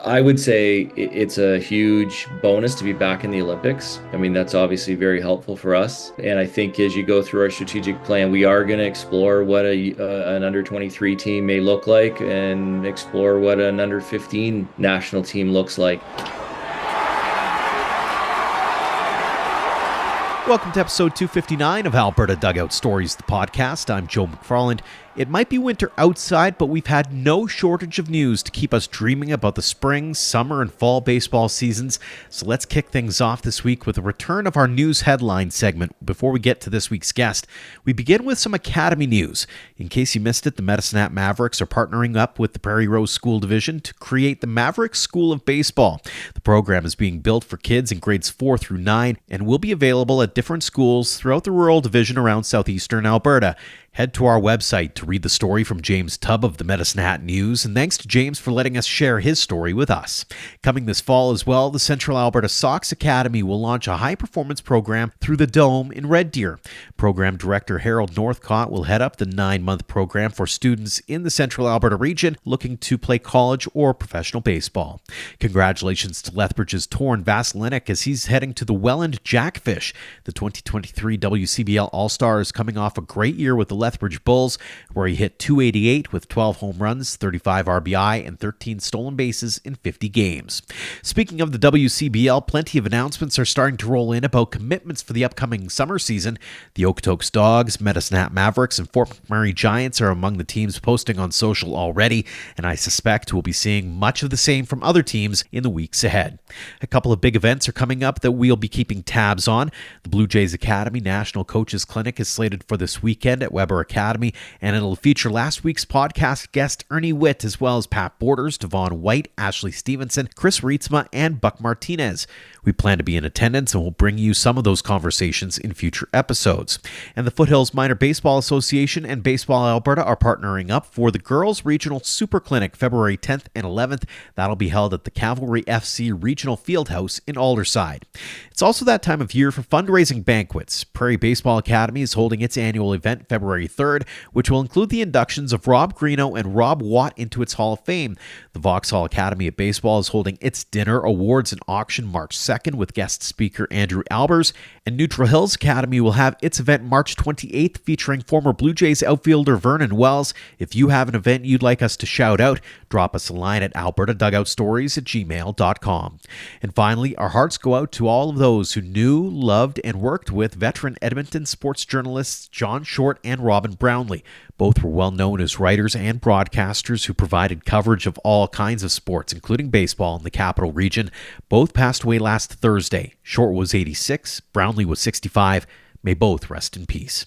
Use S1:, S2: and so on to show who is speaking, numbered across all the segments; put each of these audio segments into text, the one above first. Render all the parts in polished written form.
S1: I would say it's a huge bonus to be back in the Olympics. I mean, that's obviously very helpful for us. And I think as you go through our strategic plan, we are going to explore what an under 23 team may look like and explore what an under 15 national team looks like.
S2: Welcome to episode 259 of Alberta Dugout Stories, the podcast. I'm Joe McFarland. It might be winter outside, but we've had no shortage of news to keep us dreaming about the spring, summer, and fall baseball seasons. So let's kick things off this week with a return of our news headline segment. Before we get to this week's guest, we begin with some Academy news. In case you missed it, the Medicine Hat Mavericks are partnering up with the Prairie Rose School Division to create the Mavericks School of Baseball. The program is being built for kids in grades 4 through 9 and will be available at different schools throughout the rural division around southeastern Alberta. Head to our website to read the story from James Tubb of the Medicine Hat News, and thanks to James for letting us share his story with us. Coming this fall as well, the Central Alberta Sox Academy will launch a high-performance program through the Dome in Red Deer. Program Director Harold Northcott will head up the 9-month program for students in the Central Alberta region looking to play college or professional baseball. Congratulations to Lethbridge's Torn Vasilinic as he's heading to the Welland Jackfish. The 2023 WCBL All-Stars coming off a great year with the Lethbridge Bulls, where he hit .288 with 12 home runs, 35 RBI, and 13 stolen bases in 50 games. Speaking of the WCBL, plenty of announcements are starting to roll in about commitments for the upcoming summer season. The Okotoks Dogs, Medicine Hat Mavericks, and Fort McMurray Giants are among the teams posting on social already, and I suspect we'll be seeing much of the same from other teams in the weeks ahead. A couple of big events are coming up that we'll be keeping tabs on. The Blue Jays Academy National Coaches Clinic is slated for this weekend at Weber Academy, and it'll feature last week's podcast guest Ernie Witt, as well as Pat Borders, Devon White, Ashley Stevenson, Chris Rietzma, and Buck Martinez. We plan to be in attendance, and we'll bring you some of those conversations in future episodes. And the Foothills Minor Baseball Association and Baseball Alberta are partnering up for the Girls Regional Super Clinic February 10th and 11th. That'll be held at the Cavalry FC Regional Fieldhouse in Alderside. It's also that time of year for fundraising banquets. Prairie Baseball Academy is holding its annual event February 3rd, which will include the inductions of Rob Greeno and Rob Watt into its Hall of Fame. The Vauxhall Academy of Baseball is holding its dinner, awards, and auction March 2nd with guest speaker Andrew Albers, and Neutral Hills Academy will have its event March 28th featuring former Blue Jays outfielder Vernon Wells. If you have an event you'd like us to shout out, drop us a line at albertadugoutstories@gmail.com. And finally, our hearts go out to all of those who knew, loved, and worked with veteran Edmonton sports journalists John Short and Robin Brownlee. Both were well known as writers and broadcasters who provided coverage of all kinds of sports, including baseball in the capital region. Both passed away last Thursday. Short was 86, Brownlee was 65. May both rest in peace.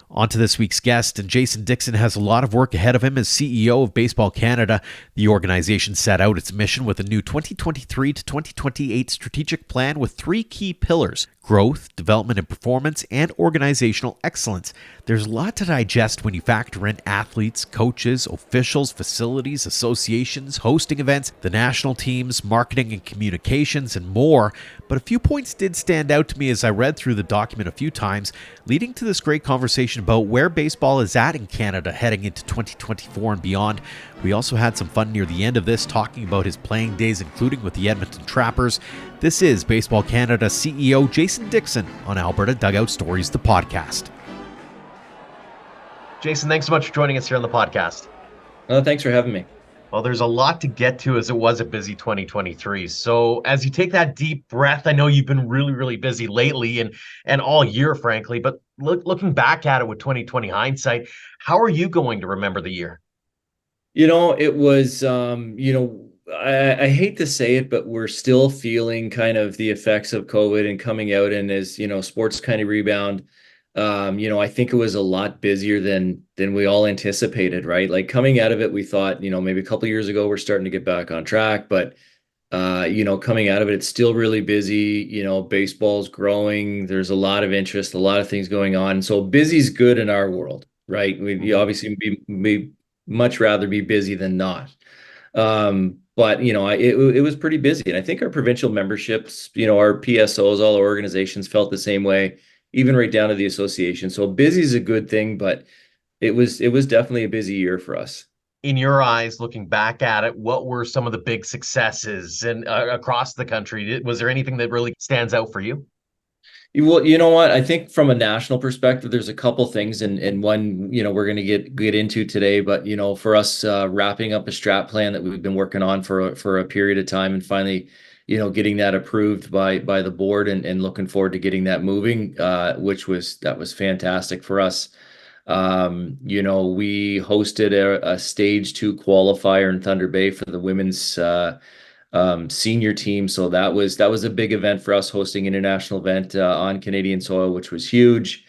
S2: On to this week's guest, and Jason Dickson has a lot of work ahead of him as CEO of Baseball Canada. The organization set out its mission with a new 2023 to 2028 strategic plan with 3 key pillars: growth, development and performance, and organizational excellence. There's a lot to digest when you factor in athletes, coaches, officials, facilities, associations, hosting events, the national teams, marketing and communications, and more. But a few points did stand out to me as I read through the document a few times, leading to this great conversation about where baseball is at in Canada heading into 2024 and beyond. We also had some fun near the end of this, talking about his playing days, including with the Edmonton Trappers. This is Baseball Canada CEO Jason Dickson on Alberta Dugout Stories, the podcast. Jason, thanks so much for joining us here on the podcast.
S1: Thanks for having me.
S2: Well, there's a lot to get to as it was a busy 2023. So as you take that deep breath, I know you've been really, really busy lately and all year, frankly, but looking back at it with 2020 hindsight, how are you going to remember the year?
S1: It was, I hate to say it, but we're still feeling kind of the effects of COVID and coming out. And as, sports kind of rebound, I think it was a lot busier than we all anticipated, right? Like coming out of it, we thought, maybe a couple of years ago, we're starting to get back on track, but coming out of it, it's still really busy. Baseball's growing. There's a lot of interest, a lot of things going on. So busy's good in our world, right? We obviously we much rather be busy than not. But it was pretty busy, and I think our provincial memberships, our PSOs, all our organizations felt the same way, even right down to the association. So busy is a good thing, but it was definitely a busy year for us.
S3: in your eyes, looking back at it, what were some of the big successes and across the country? Was there anything that really stands out for you?
S1: Well, you know what? I think from a national perspective, there's a couple things, and one, we're going to get into today. But for us, wrapping up a strat plan that we've been working on for a period of time, and finally, getting that approved by the board, and looking forward to getting that moving, that was fantastic for us. We hosted a stage two qualifier in Thunder Bay for the women's senior team. So that was a big event for us, hosting an international event on Canadian soil, which was huge.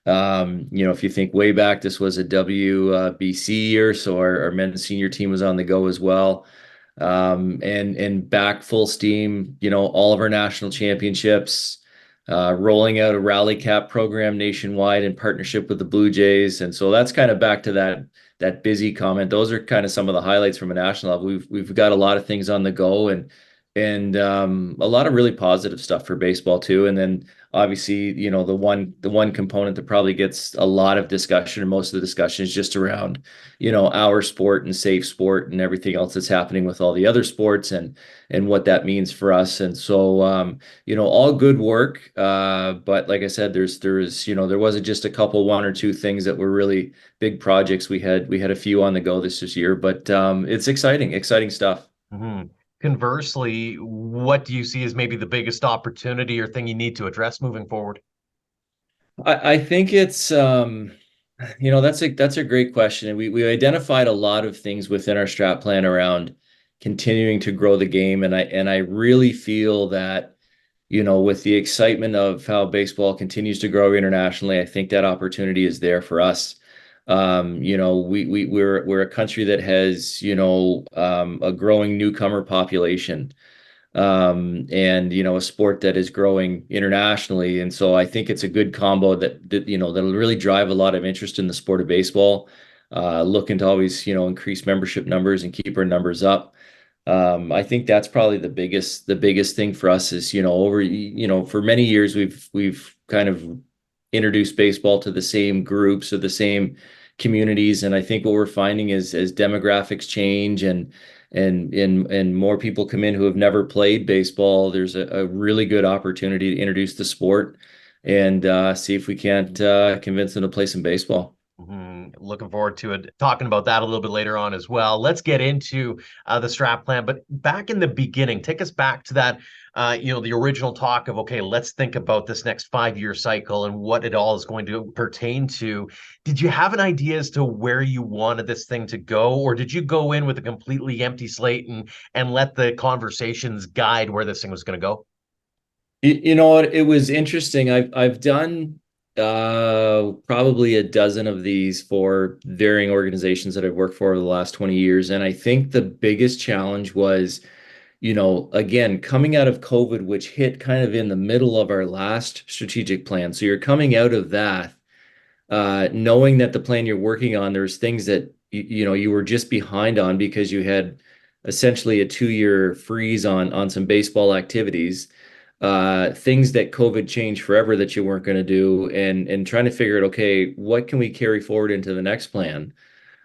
S1: If you think way back, this was a WBC year, so our men's senior team was on the go as well. And back full steam, all of our national championships, rolling out a rally cap program nationwide in partnership with the Blue Jays. And so that's kind of back to that busy comment. Those are kind of some of the highlights from a national level. We've got a lot of things on the go, and a lot of really positive stuff for baseball too. And then obviously, the one component that probably gets a lot of discussion, or most of the discussion, is just around, our sport and safe sport and everything else that's happening with all the other sports, and what that means for us. And so all good work. But like I said, there wasn't just a couple, one or two things that were really big projects. We had a few on the go this year, but it's exciting stuff.
S3: Mhm. Conversely, what do you see as maybe the biggest opportunity or thing you need to address moving forward?
S1: I think it's that's a great question. And we identified a lot of things within our strat plan around continuing to grow the game. And I really feel that, with the excitement of how baseball continues to grow internationally, I think that opportunity is there for us. We're a country that has, a growing newcomer population, and a sport that is growing internationally. And so I think it's a good combo that'll really drive a lot of interest in the sport of baseball. Looking to always, increase membership numbers and keep our numbers up. I think that's probably the biggest thing for us is, for many years we've kind of introduced baseball to the same groups or the same communities. And I think what we're finding is, as demographics change, and more people come in who have never played baseball, there's a really good opportunity to introduce the sport, and see if we can't convince them to play some baseball.
S3: Looking forward to it. Talking about that a little bit later on as well. Let's get into the strap plan. But back in the beginning, take us back to that, the original talk of, okay, let's think about this next 5-year cycle and what it all is going to pertain to. Did you have an idea as to where you wanted this thing to go, or did you go in with a completely empty slate and let the conversations guide where this thing was going to go?
S1: You know what? It was interesting. I've done probably a dozen of these for varying organizations that I've worked for over the last 20 years. And I think the biggest challenge was, again, coming out of COVID, which hit kind of in the middle of our last strategic plan. So you're coming out of that, knowing that the plan you're working on, there's things that you were just behind on because you had essentially a 2-year freeze on some baseball activities, things that COVID changed forever that you weren't going to do, and trying to figure out, okay, what can we carry forward into the next plan,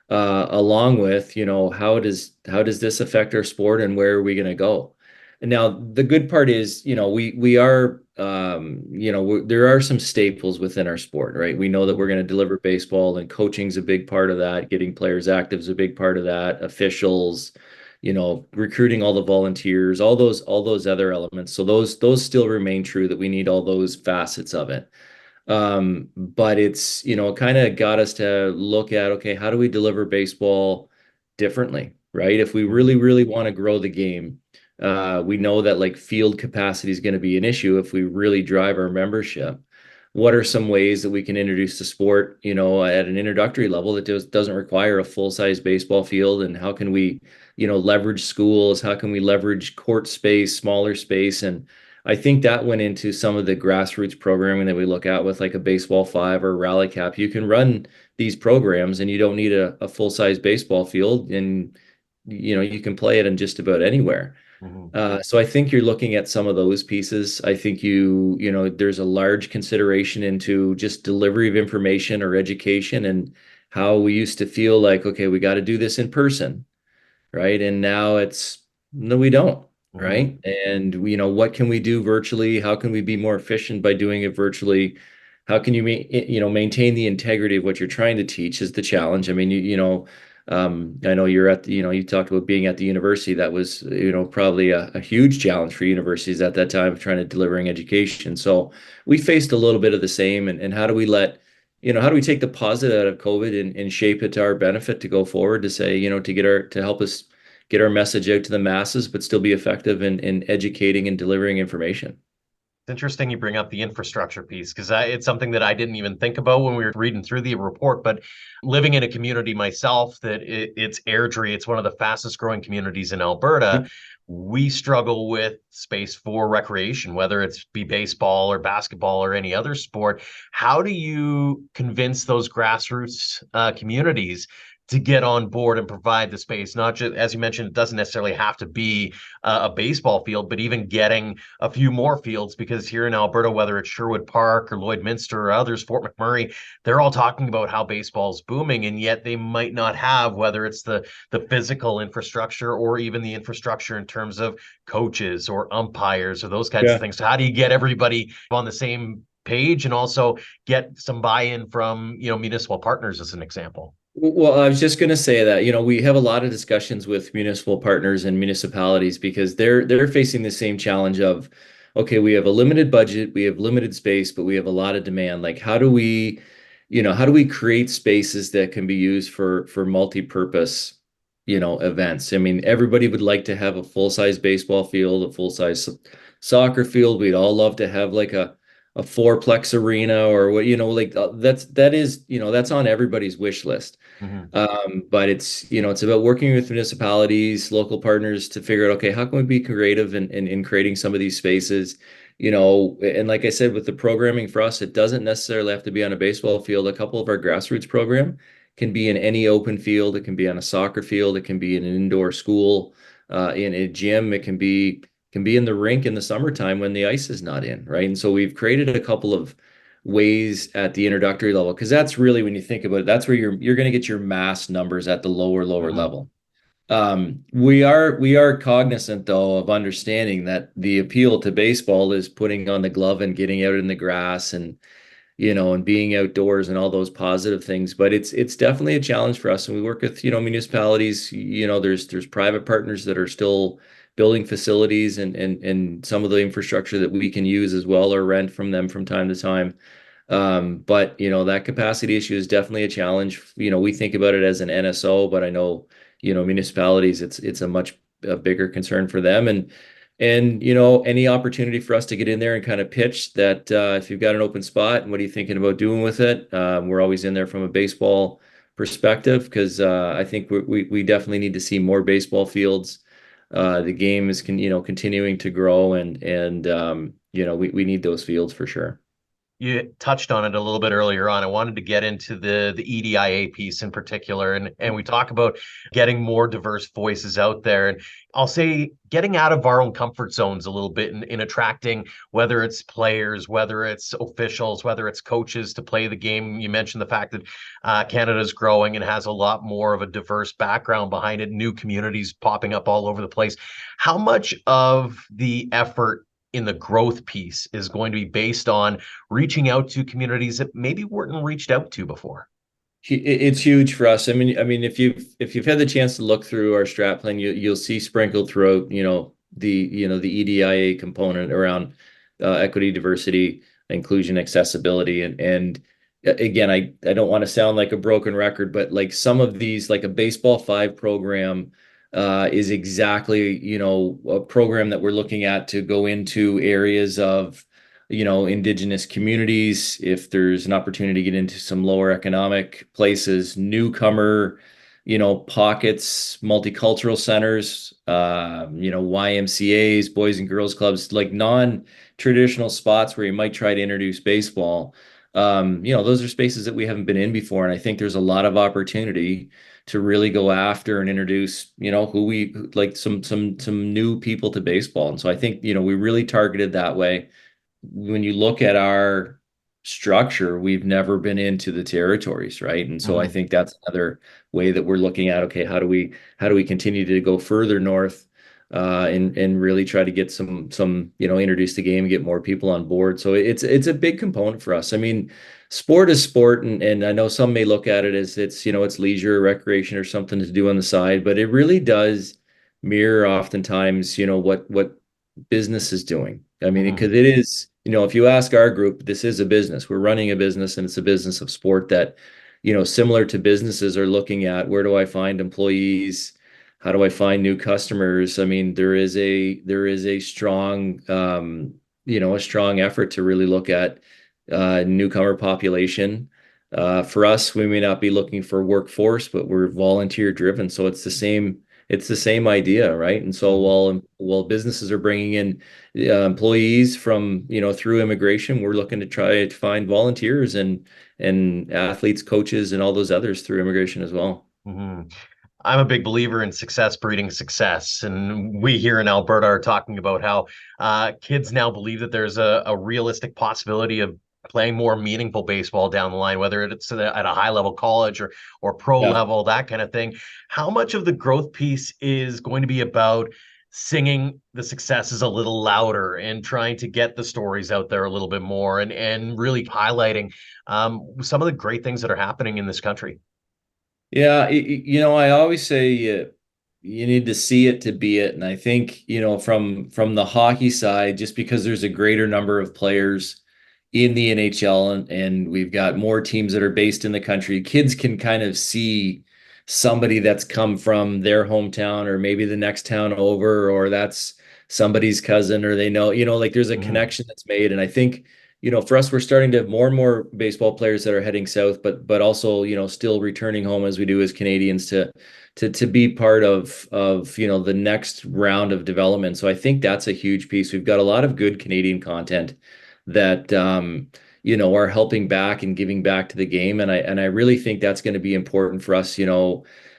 S1: along with, how does this affect our sport, and where are we going to go? And now the good part is, we are, there are some staples within our sport, right? We know that we're going to deliver baseball, and coaching's a big part of that. Getting players active is a big part of that. Officials, recruiting all the volunteers, all those other elements. So those still remain true, that we need all those facets of it. But it's, it kind of got us to look at, okay, how do we deliver baseball differently, right? If we really, really want to grow the game, we know that like field capacity is going to be an issue if we really drive our membership. What are some ways that we can introduce the sport, at an introductory level that doesn't require a full-size baseball field? And how can we, leverage schools? How can we leverage court space, smaller space? And I think that went into some of the grassroots programming that we look at with like a baseball five or rally cap. You can run these programs and you don't need a full-size baseball field, and you can play it in just about anywhere.
S3: Mhm.
S1: So I think you're looking at some of those pieces. I think there's a large consideration into just delivery of information or education, how we used to feel like, okay, we got to do this in person, right? And now it's no, we don't,
S3: Mhm.
S1: right? And what can we do virtually? How can we be more efficient by doing it virtually? How can you maintain the integrity of what you're trying to teach is the challenge. I mean, I know you're at the, you talked about being at the university. That was, probably a huge challenge for universities at that time of trying to delivering education. So we faced a little bit of the same. And how do we how do we take the positive out of COVID and shape it to our benefit to go forward to say, to help us get our message out to the masses, but still be effective in educating and delivering information.
S3: It's interesting you bring up the infrastructure piece because it's something that I didn't even think about when we were reading through the report. But living in a community myself, it's Airdrie, it's one of the fastest growing communities in Alberta.
S1: Yeah.
S3: We struggle with space for recreation, whether it's be baseball or basketball or any other sport. How do you convince those grassroots communities to get on board and provide the space? Not just, as you mentioned, it doesn't necessarily have to be a baseball field, but even getting a few more fields, because here in Alberta, whether it's Sherwood Park or Lloydminster or others, Fort McMurray, they're all talking about how baseball's booming, and yet they might not have, whether it's the physical infrastructure or even the infrastructure in terms of coaches or umpires or those kinds of
S1: Yeah.
S3: things. So how do you get everybody on the same page and also get some buy-in from municipal partners as an example?
S1: Well, I was just going to say that, we have a lot of discussions with municipal partners and municipalities because they're facing the same challenge of, okay, we have a limited budget, we have limited space, but we have a lot of demand. Like, how do we create spaces that can be used for multi-purpose, events? I mean, everybody would like to have a full-size baseball field, a full-size soccer field. We'd all love to have like a fourplex arena or what, like that's on everybody's wish list.
S3: Mhm.
S1: But it's about working with municipalities, local partners to figure out, okay, how can we be creative in creating some of these spaces? And like I said, with the programming for us, it doesn't necessarily have to be on a baseball field. A couple of our grassroots program can be in any open field. It can be on a soccer field. It can be in an indoor school, in a gym. It can be in the rink in the summertime when the ice is not in, right? And so we've created a couple of ways at the introductory level because that's really when you think about it, that's where you're going to get your mass numbers at the lower
S3: Mhm.
S1: level. We are cognizant though of understanding that the appeal to baseball is putting on the glove and getting out in the grass and being outdoors and all those positive things. But it's definitely a challenge for us. And we work with, municipalities, there's private partners that are still building facilities and some of the infrastructure that we can use as well or rent from them from time to time. But that capacity issue is definitely a challenge. We think about it as an NSO, but I know, municipalities, it's a bigger concern for them. And any opportunity for us to get in there and kind of pitch that if you've got an open spot and what are you thinking about doing with it? We're always in there from a baseball perspective because I think we definitely need to see more baseball fields. The game is continuing to grow and we need those fields for sure.
S3: You touched on it a little bit earlier on. I wanted to get into the EDIA piece in particular, and we talk about getting more diverse voices out there. And I'll say getting out of our own comfort zones a little bit in attracting, whether it's players, whether it's officials, whether it's coaches to play the game. You mentioned the fact that Canada's growing and has a lot more of a diverse background behind it, new communities popping up all over the place. How much of the effort in the growth piece is going to be based on reaching out to communities that maybe weren't reached out to before?
S1: It's huge for us. I mean, if you've had the chance to look through our strat plan, you'll see sprinkled throughout, the EDIA component around equity, diversity, inclusion, accessibility, and again, I don't want to sound like a broken record, but like some of these, like a baseball five program, is exactly a program that we're looking at to go into areas of indigenous communities, if there's an opportunity to get into some lower economic places, newcomer, pockets, multicultural centers, YMCA's, Boys and Girls Clubs, like non-traditional spots where you might try to introduce baseball. Those are spaces that we haven't been in before. And I think there's a lot of opportunity to really go after and introduce, like some new people to baseball. And so I think, we really targeted that way when you look at our structure, we've never been into the territories, right? And so I
S3: Mhm.
S1: think that's another way that we're looking at, okay, how do we continue to go further north, and really try to get some introduce the game, get more people on board. So it's a big component for us. I mean, sport is sport, and I know some may look at it as it's leisure, recreation, or something to do on the side, but it really does mirror oftentimes, what business is doing. I mean,
S3: Mhm.
S1: because it is, if you ask our group, this is a business. We're running a business, and it's a business of sport that, similar to businesses are looking at, where do I find employees? How do I find new customers? I mean, there is a strong, a strong effort to really look at newcomer population. For us, we may not be looking for workforce, but we're volunteer driven. So it's the same idea, right? And so
S3: Mhm.
S1: while businesses are bringing in employees from, through immigration, we're looking to try to find volunteers and athletes, coaches, and all those others through immigration as well.
S3: Mhm. I'm a big believer in success breeding success. And we here in Alberta are talking about how kids now believe that there's a realistic possibility of playing more meaningful baseball down the line, whether it's at a high level college or pro
S1: Yeah.
S3: level, that kind of thing. How much of the growth piece is going to be about singing the successes a little louder and trying to get the stories out there a little bit more and really highlighting some of the great things that are happening in this country?
S1: Yeah, I always say you need to see it to be it, and I think from the hockey side, just because there's a greater number of players in the NHL, and we've got more teams that are based in the country, kids can kind of see somebody that's come from their hometown or maybe the next town over, or that's somebody's cousin, or they know, like there's a
S3: Mhm.
S1: connection that's made, and I think for us, we're starting to have more and more baseball players that are heading south, but also, still returning home as we do as Canadians to be part of the next round of development. So I think that's a huge piece. We've got a lot of good Canadian content that are helping back and giving back to the game. And I really think that's going to be important for us.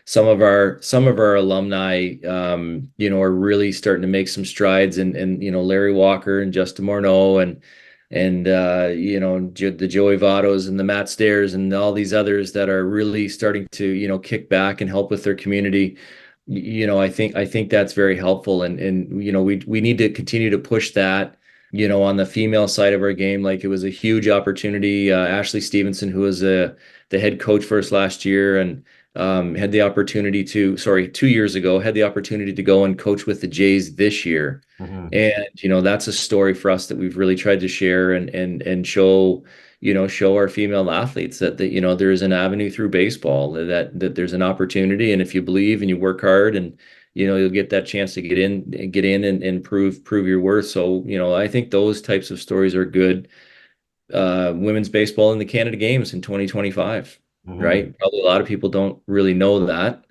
S1: Some of our alumni, are really starting to make some strides, and Larry Walker and Justin Morneau and the Joey Vottos and the Matt Stairs and all these others that are really starting to kick back and help with their community. I think that's very helpful, and we need to continue to push that. On the female side of our game, like it was a huge opportunity. Ashley Stevenson, who was the head coach for us last year, and had the opportunity to, sorry, 2 years ago, had the opportunity to go and coach with the Jays this year.
S3: Mhm.
S1: And that's a story for us that we've really tried to share and show our female athletes that there is an avenue through baseball, that there's an opportunity, and if you believe and you work hard, and you'll get that chance to get in and prove your worth. So I think those types of stories are good. Women's baseball in the Canada Games in 2025,
S3: Mhm.
S1: right? Probably a lot of people don't really know that.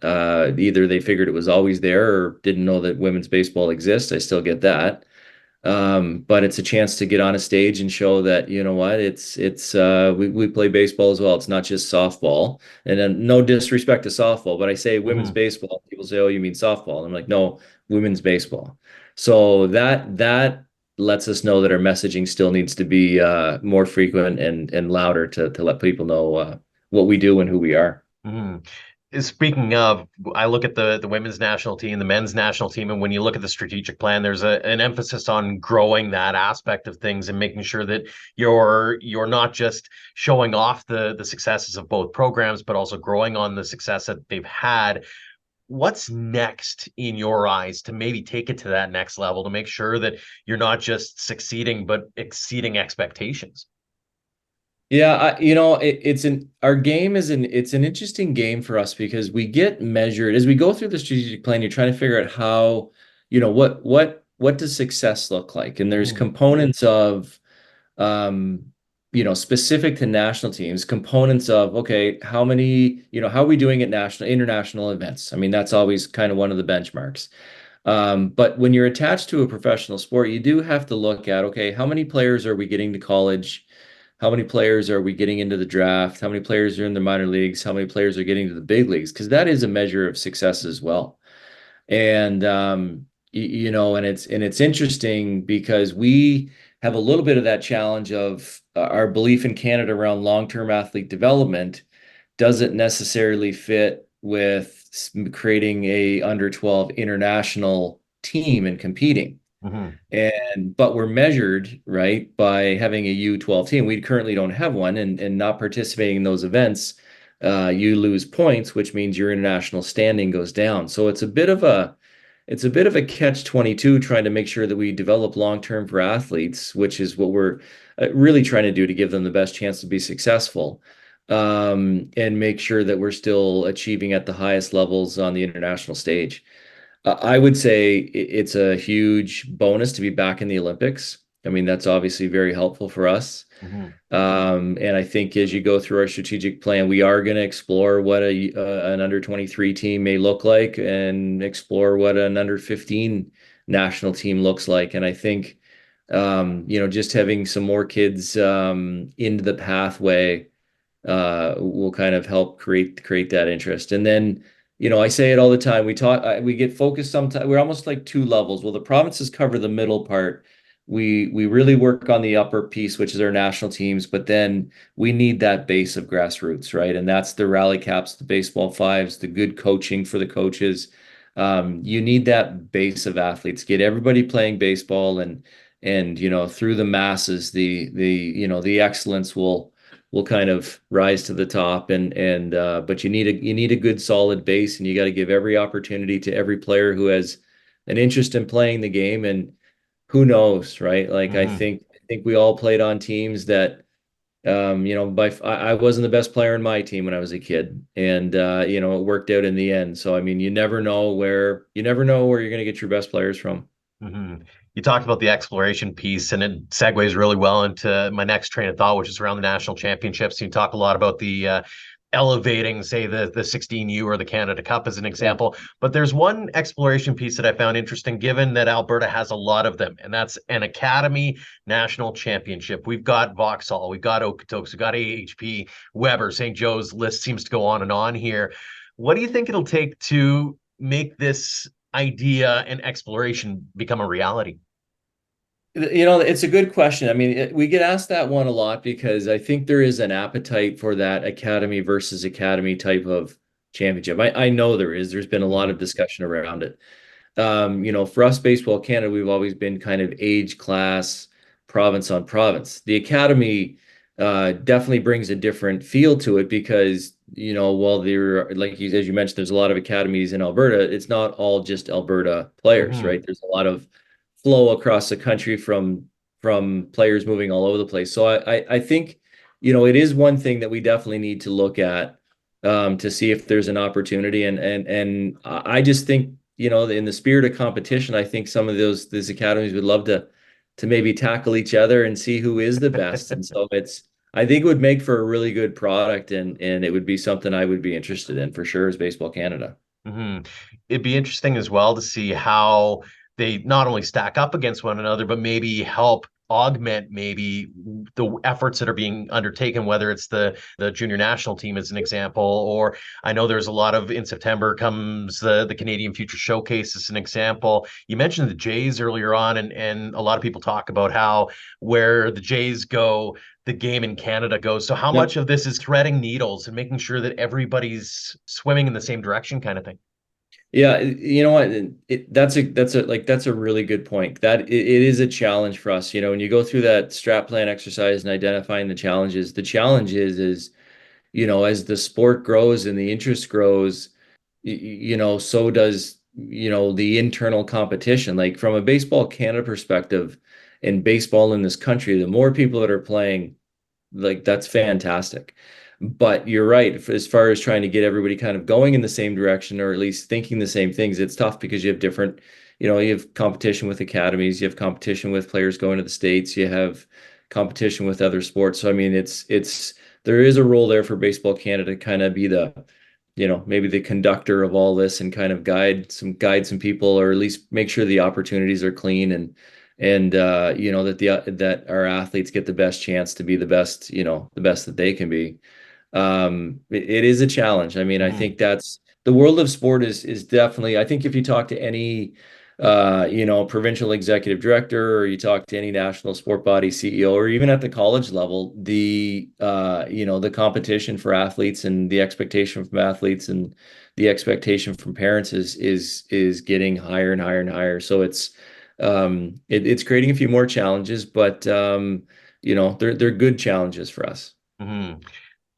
S1: Either they figured it was always there or didn't know that women's baseball exists. I still get that. But it's a chance to get on a stage and show that, what, we play baseball as well. It's not just softball. And then no disrespect to softball, but I say women's
S3: Mhm.
S1: baseball. People say, "Oh, you mean softball?" And I'm like, "No, women's baseball." So that lets us know that our messaging still needs to be more frequent and louder to let people know what we do and who we are.
S3: Mhm. Speaking of, I look at the women's national team, the men's national team, and when you look at the strategic plan, there's an emphasis on growing that aspect of things and making sure that you're not just showing off the successes of both programs, but also growing on the success that they've had. What's next in your eyes to maybe take it to that next level to make sure that you're not just succeeding but exceeding expectations?
S1: Yeah, it's our game it's an interesting game for us because we get measured as we go through the strategic plan. You're trying to figure out how, what does success look like? And there's
S3: Mhm.
S1: components of, um, specific to national teams, components of, okay, how are we doing at international events? I mean, that's always kind of one of the benchmarks. But when you're attached to a professional sport, you do have to look at, okay, how many players are we getting to college? How many players are we getting into the draft? How many players are in the minor leagues? How many players are getting to the big leagues? Because that is a measure of success as well. And and it's interesting because have a little bit of that challenge of our belief in Canada around long-term athlete development doesn't necessarily fit with creating a under 12 international team and competing.
S3: Hmm.
S1: But we're measured, right, by having a U12 team. We currently don't have one, and not participating in those events, you lose points, which means your international standing goes down. So it's a bit of a catch 22 trying to make sure that we develop long term for athletes, which is what we're really trying to do to give them the best chance to be successful, and make sure that we're still achieving at the highest levels on the international stage. I would say it's a huge bonus to be back in the Olympics. I mean, that's obviously very helpful for us.
S3: Hmm.
S1: And I think as you go through our strategic plan, we are going to explore what an under 23 team may look like and explore what an under 15 national team looks like. And I think, just having some more kids into the pathway will kind of help create that interest. And then, I say it all the time. We get focused sometimes. We're almost like two levels. Well, the provinces cover the middle part. We really work on the upper piece, which is our national teams, but then we need that base of grassroots, right? And that's the rally caps, the baseball fives, the good coaching for the coaches. You need that base of athletes, get everybody playing baseball, and through the masses, the excellence will kind of rise to the top, but you need a good solid base, and you got to give every opportunity to every player who has an interest in playing the game. And who knows, right? Like
S3: Hmm.
S1: I think we all played on teams that I wasn't the best player in my team when I was a kid, and it worked out in the end. So I mean, you never know where you're going to get your best players from.
S3: Hmm. You talked about the exploration piece, and it segues really well into my next train of thought, which is around the national championships. You talk a lot about the elevating, say, the 16U or the Canada Cup as an
S1: Yeah.
S3: example. But there's one exploration piece that I found interesting, given that Alberta has a lot of them, and that's an Academy National Championship. We've got Vauxhall, we've got Okotoks, we've got AHP, Weber, St. Joe's. List seems to go on and on here. What do you think it'll take to make this idea and exploration become a reality?
S1: It's a good question. I mean, we get asked that one a lot because I think there is an appetite for that academy versus academy type of championship. I know there is. There's been a lot
S3: Hmm.
S1: of discussion around it. For us, Baseball Canada, we've always been kind of age class, province on province. The academy definitely brings a different feel to it because, while as you mentioned, there's a lot of academies in Alberta, it's not all just Alberta players,
S3: Hmm.
S1: right? There's a lot of flow across the country from players moving all over the place. So I think, it is one thing that we definitely need to look at, to see if there's an opportunity. And I just think, in the spirit of competition, I think some of these academies would love to maybe tackle each other and see who is the best. And so I think it would make for a really good product, and it would be something I would be interested in for sure as Baseball Canada.
S3: Hmm. It'd be interesting as well to see how they not only stack up against one another, but maybe help augment maybe the efforts that are being undertaken, whether it's the junior national team as an example, or I know there's a lot of in September comes the Canadian Future Showcase as an example. You mentioned the Jays earlier on, and a lot of people talk about how where the Jays go, the game in Canada goes. So how much
S1: Yep.
S3: of this is threading needles and making sure that everybody's swimming in the same direction kind of thing?
S1: Yeah, you know what? That's a really good point. It is a challenge for us. When you go through that strat plan exercise and identifying the challenge is, as the sport grows and the interest grows, so does, the internal competition. Like from a Baseball Canada perspective and baseball in this country, the more people that are playing, like that's fantastic. But you're right, as far as trying to get everybody kind of going in the same direction or at least thinking the same things, it's tough because you have competition with academies, you have competition with players going to the States, you have competition with other sports. So I mean, there is a role there for Baseball Canada to kind of be maybe the conductor of all this and kind of guide some people, or at least make sure the opportunities are clean, and that our athletes get the best chance to be the best that they can be. It is a challenge. I mean, I
S3: Hmm.
S1: think that's the world of sport is definitely. I think if you talk to any provincial executive director, or you talk to any national sport body CEO, or even at the college level, the competition for athletes and the expectation from athletes and the expectation from parents is getting higher and higher and higher. So it's creating a few more challenges, but they're good challenges for us.
S3: Mhm.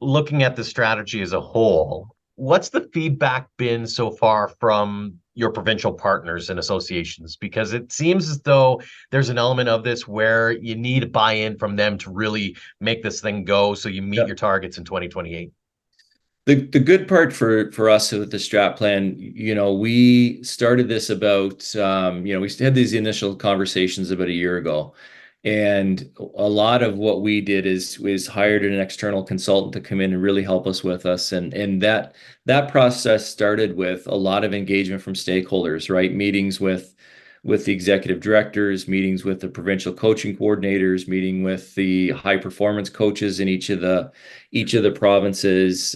S3: Looking at the strategy as a whole, what's the feedback been so far from your provincial partners and associations? Because it seems as though there's an element of this where you need buy-in from them to really make this thing go so you meet your targets in 2028.
S1: The good part for us with the strat plan, we started this about, we had these initial conversations about a year ago, and a lot of what we did is hired an external consultant to come in and really help us with us, and that process started with a lot of engagement from stakeholders, right? Meetings with the executive directors, meetings with the provincial coaching coordinators, meeting with the high performance coaches in each of the provinces,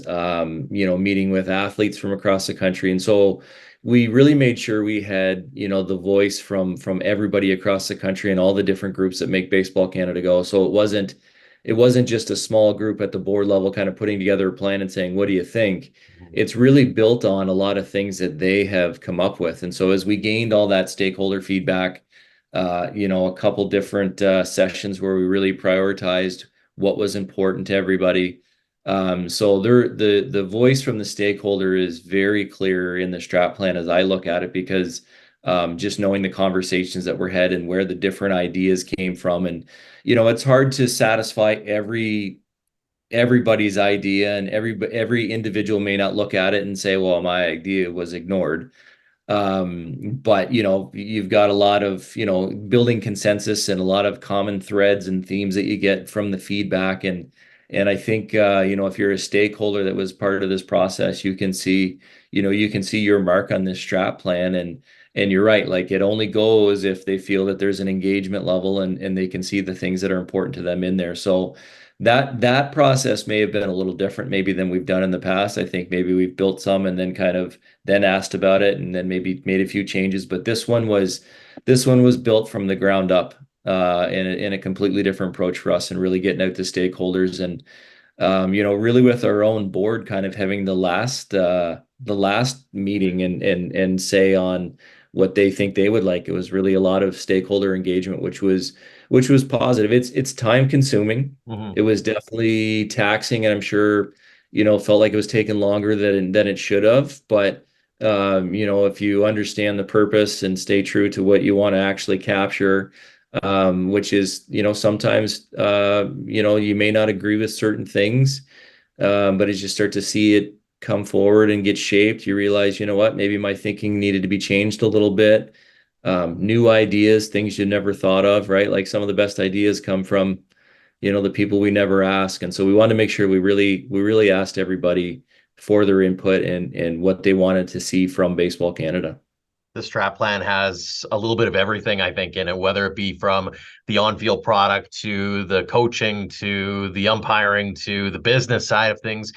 S1: meeting with athletes from across the country. And so we really made sure we had, the voice from everybody across the country and all the different groups that make Baseball Canada go. So it wasn't just a small group at the board level kind of putting together a plan and saying, what do you think? It's really built on a lot of things that they have come up with. And so as we gained all that stakeholder feedback, a couple different sessions where we really prioritized what was important to everybody. So the voice from the stakeholder is very clear in the strat plan as I look at it, because just knowing the conversations that were had and where the different ideas came from. And, it's hard to satisfy everybody's idea, and every individual may not look at it and say, well, my idea was ignored. But you've got a lot of, building consensus and a lot of common threads and themes that you get from the feedback. And I think if you're a stakeholder that was part of this process, you can see your mark on this strat plan. And you're right, like, it only goes if they feel that there's an engagement level, and they can see the things that are important to them in there. So that process may have been a little different maybe than we've done in the past. I think maybe we've built some and then kind of then asked about it and then maybe made a few changes. But this one was built from the ground up, in a completely different approach for us, and really getting out to stakeholders. And really with our own board kind of having the last meeting and say on what they think they would like. It was really a lot of stakeholder engagement, which was positive. It's time consuming.
S3: Mhm.
S1: It was definitely taxing, and I'm sure, felt like it was taking longer than it should have. But if you understand the purpose and stay true to what you want to actually capture, which is, sometimes, you may not agree with certain things, but as you start to see it come forward and get shaped, you realize, what, maybe my thinking needed to be changed a little bit. New ideas, things you never thought of, right? Like, some of the best ideas come from, the people we never ask. And so we wanted to make sure we really asked everybody for their input and what they wanted to see from Baseball Canada.
S3: The strat plan has a little bit of everything, I think, in it, whether it be from the on-field product to the coaching to the umpiring to the business side of things.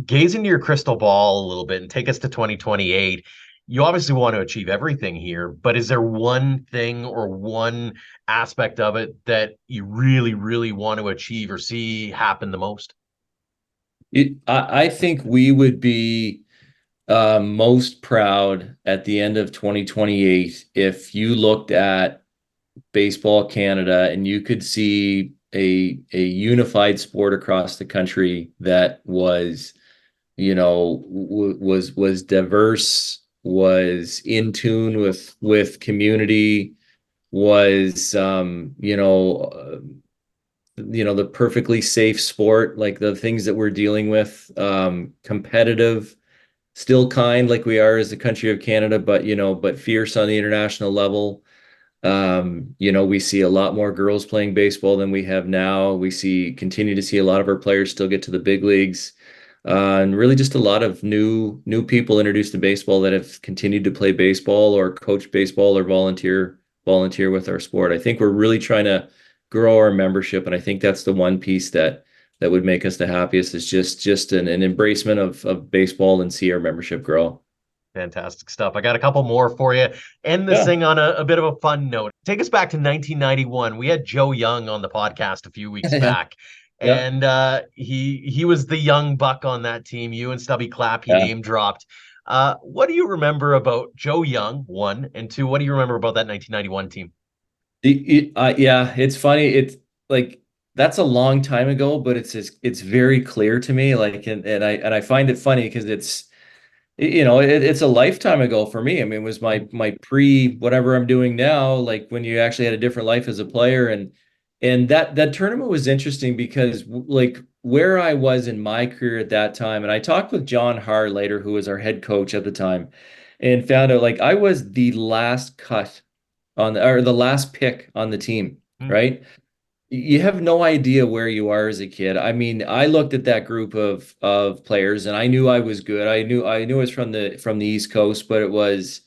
S3: Gaze into your crystal ball a little bit and take us to 2028. You obviously want to achieve everything here, but is there one thing or one aspect of it that you really, really want to achieve or see happen the most?
S1: I think we would be most proud at the end of 2028 if you looked at Baseball Canada and you could see a unified sport across the country that was, was diverse, was in tune with community, was, the perfectly safe sport, like the things that we're dealing with, competitive, still kind like we are as the country of Canada, but fierce on the international level. We see a lot more girls playing baseball than we have now. Continue to see a lot of our players still get to the big leagues. And really just a lot of new people introduced to baseball that have continued to play baseball or coach baseball or volunteer with our sport. I think we're really trying to grow our membership, and I think that's the one piece that would make us the happiest, is just an embracement of baseball and see our membership grow.
S3: Fantastic stuff. I got a couple more for you. End this
S1: Yeah.
S3: thing on a bit of a fun note. Take us back to 1991. We had Joe Young on the podcast a few weeks back,
S1: Yeah.
S3: and he was the young buck on that team. You and Stubby Clapp, he
S1: Yeah.
S3: name dropped. What do you remember about Joe Young, one, and two, what do you remember about that 1991 team?
S1: Yeah, it's funny. It's like that's a long time ago, but it's very clear to me. Like, and I find it funny because it's a lifetime ago for me. I mean, it was
S3: Mhm.
S1: my pre whatever I'm doing now, like when you actually had a different life as a player, and that tournament was interesting because like where I was in my career at that time, and I talked with John Haar later, who was our head coach at the time, and found out like I was the last cut or the last pick on the team,
S3: Mhm.
S1: right? You have no idea where you are as a kid. I mean, I looked at that group of players and I knew I was good. I knew it was from the East Coast, but it was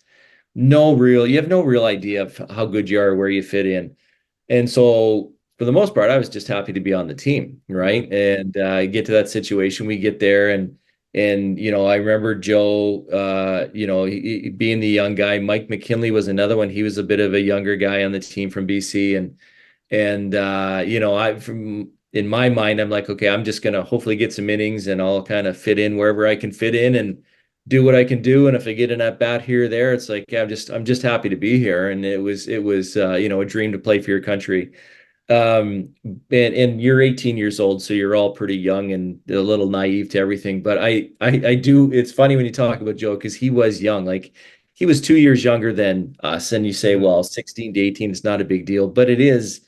S1: you have no real idea of how good you are, where you fit in. And so for the most part, I was just happy to be on the team,
S3: Mhm.
S1: right? And get to that situation, we get there and I remember Joe being the young guy. Mike McKinley was another one. He was a bit of a younger guy on the team from BC and I from in my mind, I'm like, okay, I'm just gonna hopefully get some innings and I'll kind of fit in wherever I can fit in and do what I can do. And if I get in at bat here or there, it's like, yeah, I'm just happy to be here. And it was a dream to play for your country. And you're 18 years old, so you're all pretty young and a little naive to everything. But I do. It's funny when you talk about Joe because he was young, like he was 2 years younger than us. And you say,
S3: Mhm.
S1: well, 16 to 18 is not a big deal, but it is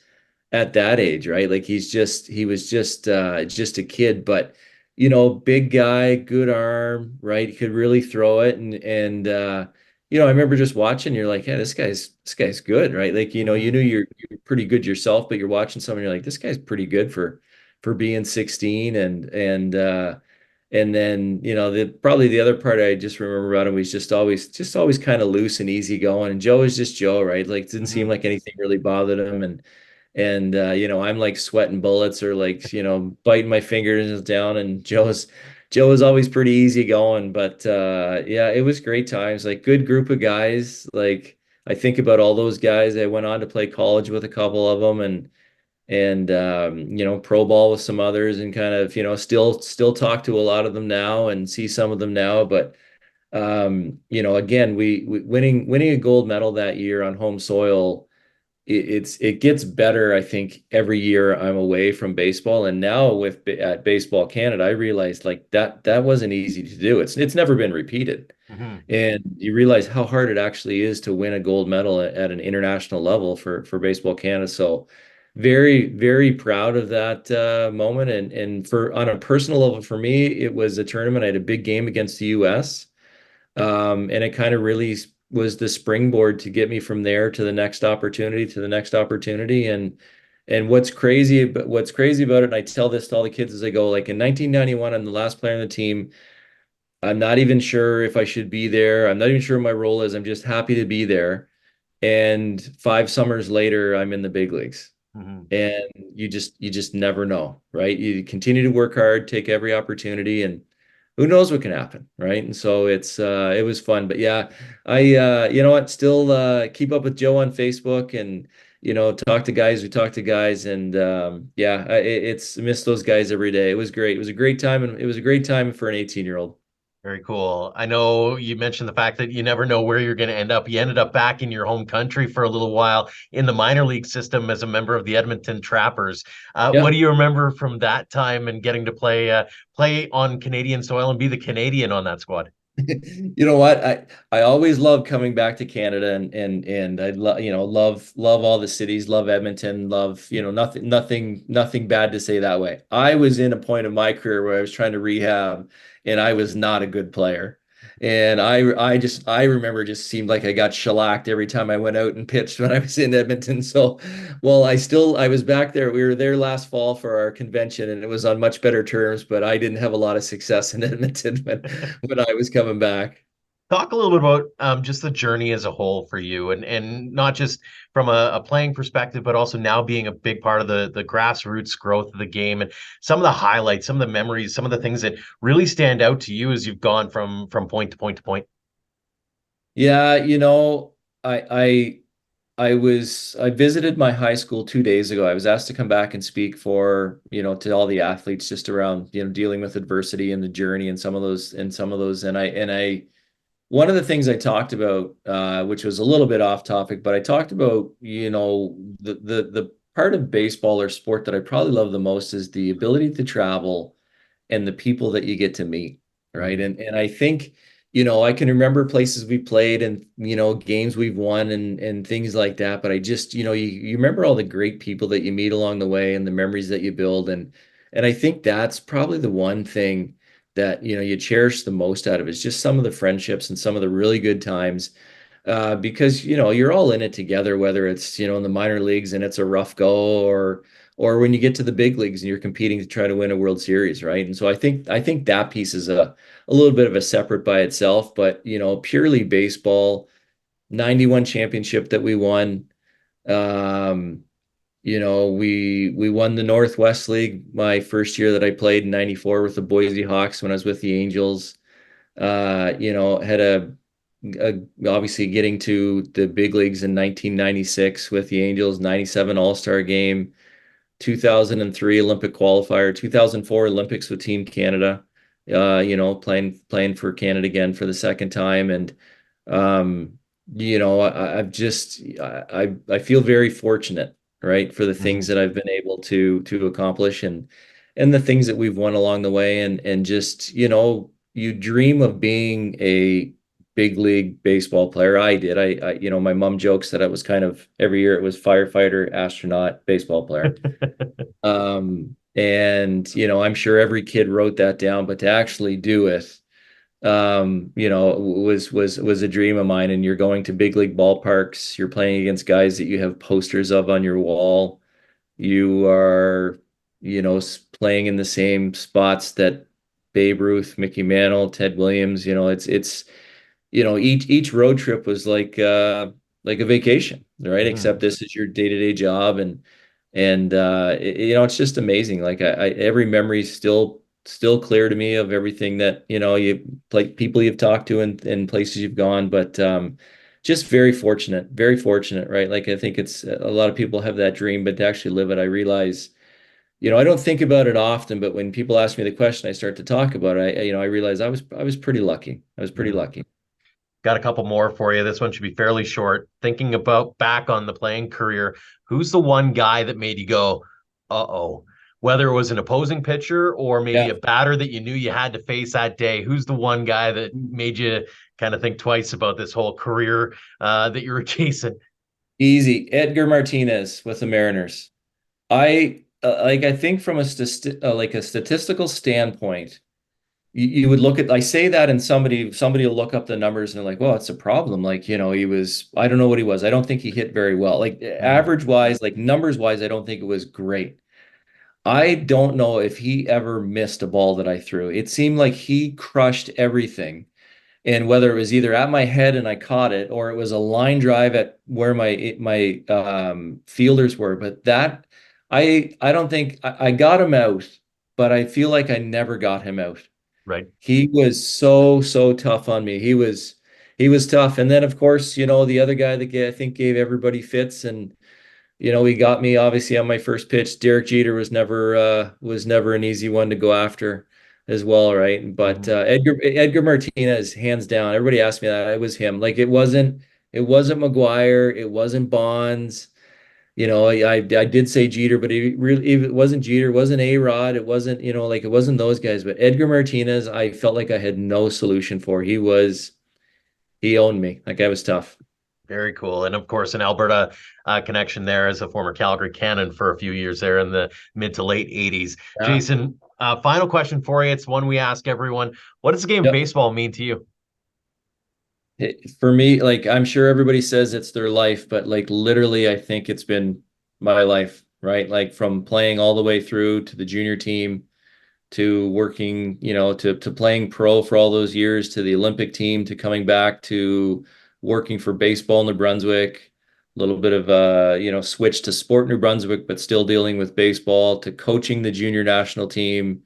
S1: at that age, right? Like he was just a kid, but big guy, good arm, right? He could really throw it and I remember just watching, you're like, yeah, this guy's good, right? Like, you
S3: Mhm.
S1: knew you're pretty good yourself, but you're watching someone, you're like, this guy's pretty good for being 16 and then, probably the other part I just remember about him was just always kind of loose and easy going. And Joe is just Joe, right? Like, didn't seem
S3: Mhm.
S1: like anything really bothered him. And I'm like sweating bullets or like, biting my fingers down. And Joe was always pretty easy going. But yeah, it was great times. Like, good group of guys. Like, I think about all those guys. I went on to play college with a couple of them and pro ball with some others and kind of, still talk to a lot of them now and see some of them now. But again, we winning a gold medal that year on home soil, it gets better, I think, every year I'm away from baseball. And now at Baseball Canada, I realized like that wasn't easy to do. It's never been repeated.
S3: Mhm.
S1: And you realize how hard it actually is to win a gold medal at an international level for Baseball Canada. So very, very proud of that moment. And for on a personal level, for me, it was a tournament. I had a big game against the US. And it kind of really was the springboard to get me from there to the next opportunity, to the next opportunity. And what's crazy about it, and I tell this to all the kids as I go, like in 1991, I'm the last player on the team. I'm not even sure if I should be there. I'm not even sure what my role is. I'm just happy to be there. And 5 summers later, I'm in the big leagues.
S3: Mhm.
S1: And you just never know, right? You continue to work hard, take every opportunity, and who knows what can happen, right? And so it was fun. But yeah, I you know what, still keep up with Joe on Facebook and talk to guys. We talk to guys and yeah, it's miss those guys every day. It was great. It was a great time and it was a great time for an 18-year-old.
S3: Very cool. I know you mentioned the fact that you never know where you're going to end up. You ended up back in your home country for a little while in the minor league system as a member of the Edmonton Trappers. What
S1: Yeah.
S3: do you remember from that time and getting to play on Canadian soil and be the Canadian on that squad?
S1: You know what? I always love coming back to Canada and I love all the cities, love Edmonton, love, nothing bad to say that way. I was in a point of my career where I was trying to rehab and I was not a good player. And I remember just seemed like I got shellacked every time I went out and pitched when I was in Edmonton. So, well, I was back there. We were there last fall for our convention and it was on much better terms, but I didn't have a lot of success in Edmonton when I was coming back.
S3: Talk a little bit about just the journey as a whole for you, and not just from a playing perspective, but also now being a big part of the grassroots growth of the game, and some of the highlights, some of the memories, some of the things that really stand out to you as you've gone from point to point to point.
S1: Yeah, I I visited my high school 2 days ago. I was asked to come back and speak for, to all the athletes just around, dealing with adversity and the journey and some of those. And one of the things I talked about, which was a little bit off topic, but I talked about, the part of baseball or sport that I probably love the most is the ability to travel and the people that you get to meet, right?
S3: Mhm.
S1: And I think, I can remember places we played and, games we've won and things like that. But I just, you remember all the great people that you meet along the way and the memories that you build. And I think that's probably the one thing that, you cherish the most out of it is just some of the friendships and some of the really good times, because you're all in it together, whether it's in the minor leagues and it's a rough go, or when you get to the big leagues and you're competing to try to win a World Series, right? And so I think that piece is a little bit of a separate by itself, but purely baseball, 91 championship that we won. Um, we won the Northwest League my first year that I played in 94 with the Boise Hawks when I was with the Angels. Had obviously getting to the big leagues in 1996 with the Angels, 97 All-Star game, 2003 Olympic qualifier, 2004 Olympics with Team Canada, playing for Canada again for the second time. And um, I've just I feel very fortunate, right, for the things
S3: Mhm.
S1: that I've been able to accomplish and the things that we've won along the way. And just, you dream of being a big league baseball player. I did. My mom jokes that I was kind of every year it was firefighter, astronaut, baseball player. And I'm sure every kid wrote that down, but to actually do it, was a dream of mine. And you're going to big league ballparks, you're playing against guys that you have posters of on your wall. You are, playing in the same spots that Babe Ruth, Mickey Mantle, Ted Williams, it's each road trip was like a vacation, right? Except
S3: Mhm.
S1: this is your day-to-day job. And it's just amazing. Like every memory is still clear to me of everything that, you like people you've talked to and places you've gone. But just very fortunate, right? Like I think it's a lot of people have that dream, but to actually live it, I realize, I don't think about it often, but when people ask me the question, I start to talk about it. I realize I was pretty lucky. I was pretty
S3: Mhm.
S1: lucky.
S3: Got a couple more for you. This one should be fairly short. Thinking about back on the playing career, who's the one guy that made you go, uh-oh? Whether it was an opposing pitcher or maybe
S1: Yeah.
S3: a batter that you knew you had to face that day, who's the one guy that made you kind of think twice about this whole career that you were chasing?
S1: Easy. Edgar Martinez with the Mariners. I think from like a statistical standpoint, you would look at I say that and somebody will look up the numbers and they're like, well, it's a problem. Like, he was I don't know what he was. I don't think he hit very well. Like
S3: Mhm.
S1: average wise, like numbers wise, I don't think it was great. I don't know if he ever missed a ball that I threw. It seemed like he crushed everything. And whether it was either at my head and I caught it, or it was a line drive at where my fielders were. But that I don't think I got him out, but I feel like I never got him out.
S3: Right.
S1: He was so tough on me. He was tough. And then of course, the other guy that I think gave everybody fits, and he got me obviously on my first pitch. Derek Jeter was never an easy one to go after as well, right? But
S3: Mhm.
S1: Edgar Martinez, hands down. Everybody asked me that. It was him. Like it wasn't McGuire, it wasn't Bonds. I did say Jeter, but it wasn't Jeter, it wasn't A-Rod, it wasn't, like it wasn't those guys. But Edgar Martinez, I felt like I had no solution for. He owned me. That guy was tough.
S3: Very cool. And of course, an Alberta connection there as a former Calgary Cannon for a few years there in the mid to late 80s.
S1: Yeah.
S3: Jason, final question for you. It's one we ask everyone. What does the game of
S1: Yep.
S3: baseball mean to you?
S1: For me, like I'm sure everybody says it's their life, but like literally, I think it's been my life, right? Like from playing all the way through to the junior team to working, to playing pro for all those years, to the Olympic team, to coming back to working for baseball New Brunswick, a little bit of switch to sport New Brunswick, but still dealing with baseball, to coaching the junior national team,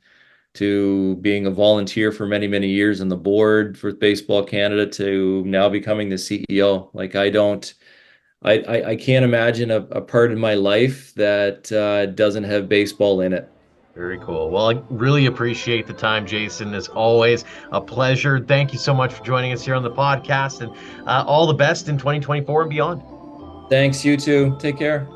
S1: to being a volunteer for many, many years on the board for Baseball Canada to now becoming the CEO. Like I can't imagine a part of my life that doesn't have baseball in it.
S3: Very cool. Well, I really appreciate the time, Jason. As always, a pleasure. Thank you so much for joining us here on the podcast, and all the best in 2024 and beyond.
S1: Thanks, you too. Take care.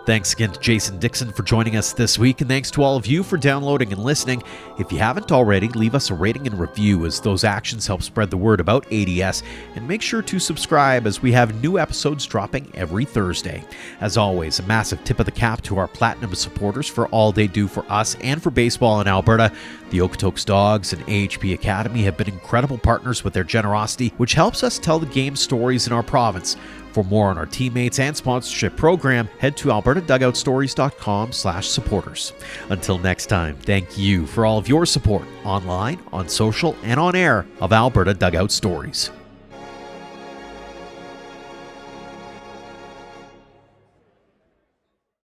S2: Thanks again to Jason Dickson for joining us this week, and thanks to all of you for downloading and listening. If you haven't already, leave us a rating and review, as those actions help spread the word about ADS, and make sure to subscribe, as we have new episodes dropping every Thursday. As always, a massive tip of the cap to our Platinum supporters for all they do for us and for baseball in Alberta. The Okotoks Dogs and AHP Academy have been incredible partners with their generosity, which helps us tell the game stories in our province. For more on our teammates and sponsorship program, head to albertadugoutstories.com/supporters. Until next time, thank you for all of your support online, on social, and on air of Alberta Dugout Stories.